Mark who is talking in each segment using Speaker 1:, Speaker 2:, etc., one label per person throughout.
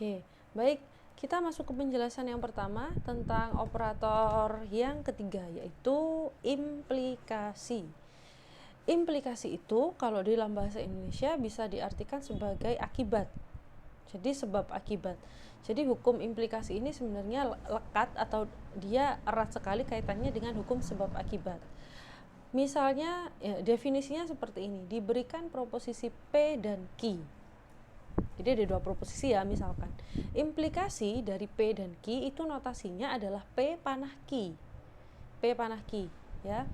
Speaker 1: Oke, baik. Kita masuk ke penjelasan yang pertama tentang operator yang ketiga, yaitu implikasi. Implikasi itu kalau di dalam bahasa Indonesia bisa diartikan sebagai akibat. Jadi sebab akibat. Jadi hukum implikasi ini sebenarnya lekat atau dia erat sekali kaitannya dengan hukum sebab akibat. Misalnya definisinya seperti ini, diberikan proposisi P dan Q. Jadi ada dua proposisi ya, misalkan implikasi dari P dan Q itu notasinya adalah P panah Q. P panah Q ya.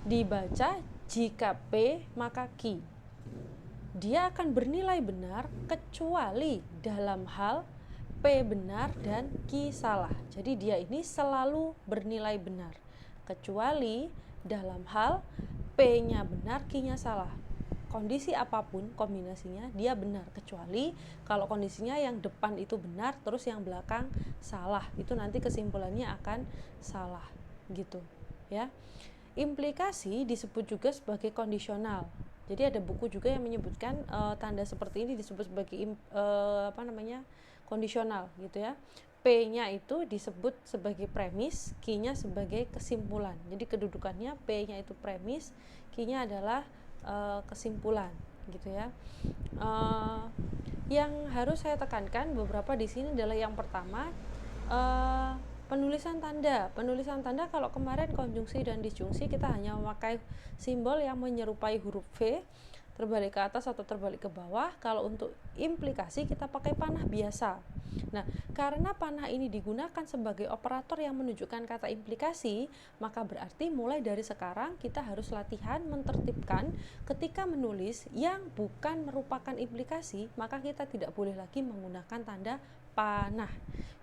Speaker 1: Dibaca jika P maka Q. Dia akan bernilai benar kecuali dalam hal P benar dan Q salah. Jadi dia ini selalu bernilai benar kecuali dalam hal P-nya benar, Q-nya salah. Kondisi apapun kombinasinya dia benar, kecuali kalau kondisinya yang depan itu benar terus yang belakang salah, itu nanti kesimpulannya akan salah gitu ya. Implikasi disebut juga sebagai kondisional. Jadi ada buku juga yang menyebutkan tanda seperti ini disebut sebagai kondisional gitu ya. P-nya itu disebut sebagai premis, Q-nya sebagai kesimpulan. Jadi kedudukannya P-nya itu premis, Q-nya adalah kesimpulan gitu ya. Yang harus saya tekankan beberapa di sini adalah yang pertama penulisan tanda. Kalau kemarin konjungsi dan disjungsi kita hanya memakai simbol yang menyerupai huruf V, terbalik ke atas atau terbalik ke bawah. Kalau untuk implikasi kita pakai panah biasa. Nah, karena panah ini digunakan sebagai operator yang menunjukkan kata implikasi, maka berarti mulai dari sekarang kita harus latihan mentertibkan ketika menulis yang bukan merupakan implikasi, maka kita tidak boleh lagi menggunakan tanda panah.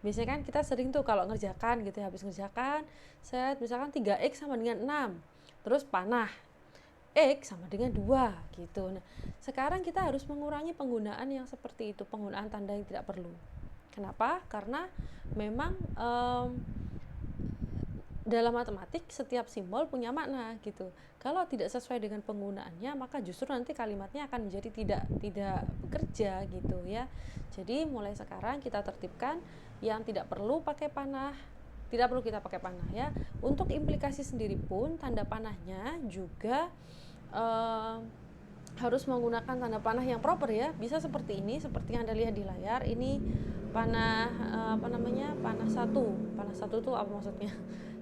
Speaker 1: Biasanya kan kita sering tuh kalau ngerjakan gitu ya, habis ngerjakan, set misalkan 3x sama dengan 6, terus panah X sama dengan 2 gitu. Nah, sekarang kita harus mengurangi penggunaan yang seperti itu, penggunaan tanda yang tidak perlu. Kenapa? Karena memang dalam matematik setiap simbol punya makna gitu. Kalau tidak sesuai dengan penggunaannya, maka justru nanti kalimatnya akan menjadi tidak bekerja gitu ya. Jadi mulai sekarang kita tertibkan yang tidak perlu pakai panah, tidak perlu kita pakai panah ya. Untuk implikasi sendiri pun tanda panahnya juga harus menggunakan tanda panah yang proper ya. Bisa seperti ini, seperti yang Anda lihat di layar. Ini panah panah satu. Panah satu itu apa maksudnya?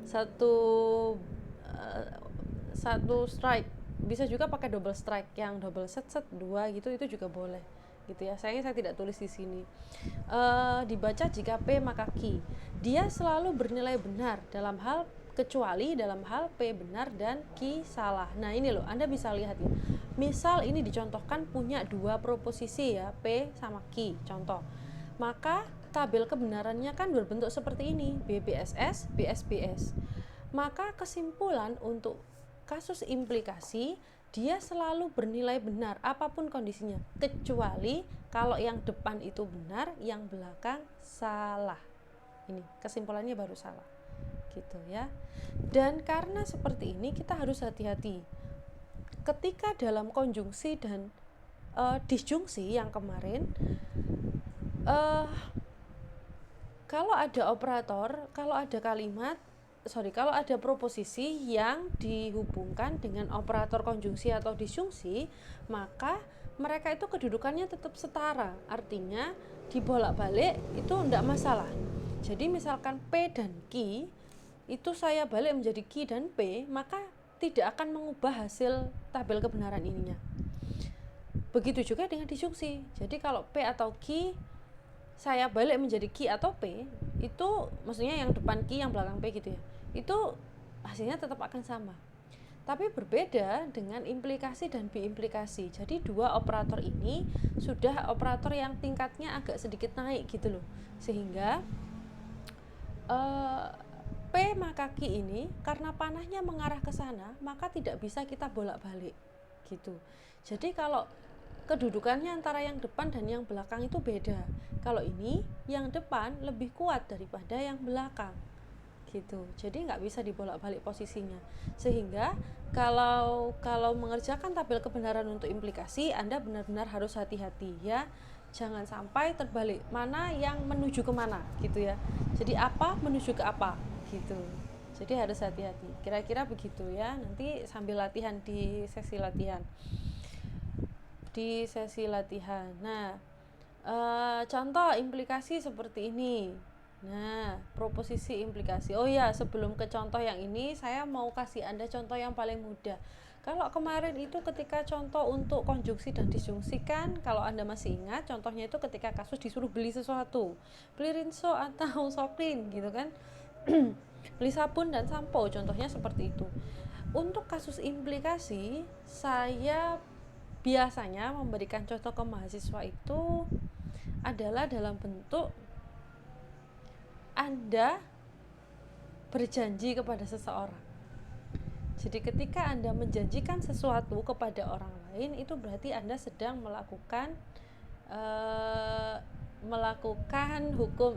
Speaker 1: Satu strike. Bisa juga pakai double strike, yang double set 2 gitu, itu juga boleh gitu ya. Sayangnya saya tidak tulis di sini. Dibaca jika P maka Q. Dia selalu bernilai benar dalam hal kecuali dalam hal P benar dan Q salah. Nah ini loh, Anda bisa lihat ya. Misal ini dicontohkan punya dua proposisi ya, P sama Q contoh. Maka tabel kebenarannya kan berbentuk seperti ini, BBSS, BSBS. Maka kesimpulan untuk kasus implikasi, dia selalu bernilai benar apapun kondisinya, kecuali kalau yang depan itu benar, yang belakang salah. Ini kesimpulannya baru salah gitu ya. Dan karena seperti ini kita harus hati-hati ketika dalam konjungsi dan disjungsi yang kemarin, kalau ada operator, kalau ada proposisi yang dihubungkan dengan operator konjungsi atau disjungsi, maka mereka itu kedudukannya tetap setara, artinya dibolak-balik itu enggak masalah. Jadi misalkan P dan Q itu saya balik menjadi Q dan P, maka tidak akan mengubah hasil tabel kebenaran ininya. Begitu juga dengan disjungsi. Jadi kalau P atau Q saya balik menjadi Q atau P, itu maksudnya yang depan Q yang belakang P gitu ya, itu hasilnya tetap akan sama. Tapi berbeda dengan implikasi dan biimplikasi. Jadi dua operator ini sudah operator yang tingkatnya agak sedikit naik gitu loh, sehingga P maka Q ini karena panahnya mengarah ke sana, maka tidak bisa kita bolak-balik gitu. Jadi kalau kedudukannya antara yang depan dan yang belakang itu beda. Kalau ini yang depan lebih kuat daripada yang belakang gitu. Jadi nggak bisa dibolak-balik posisinya. Sehingga kalau mengerjakan tabel kebenaran untuk implikasi, Anda benar-benar harus hati-hati ya. jangan sampai terbalik, mana yang menuju kemana gitu ya. Jadi apa menuju ke apa gitu. Jadi harus hati-hati. Kira-kira begitu ya. Nanti sambil latihan di sesi latihan. Nah, contoh implikasi seperti ini. Nah, proposisi implikasi. Oh ya, sebelum ke contoh yang ini, saya mau kasih Anda contoh yang paling mudah. Kalau kemarin itu ketika contoh untuk konjungsi dan disjungsi kan, kalau Anda masih ingat, contohnya itu ketika kasus disuruh beli sesuatu, beli rinso atau soklin gitu kan, beli sabun dan sampo, contohnya seperti itu. Untuk kasus implikasi, saya biasanya memberikan contoh ke mahasiswa itu adalah dalam bentuk Anda berjanji kepada seseorang. Jadi ketika Anda menjanjikan sesuatu kepada orang lain, itu berarti Anda sedang melakukan hukum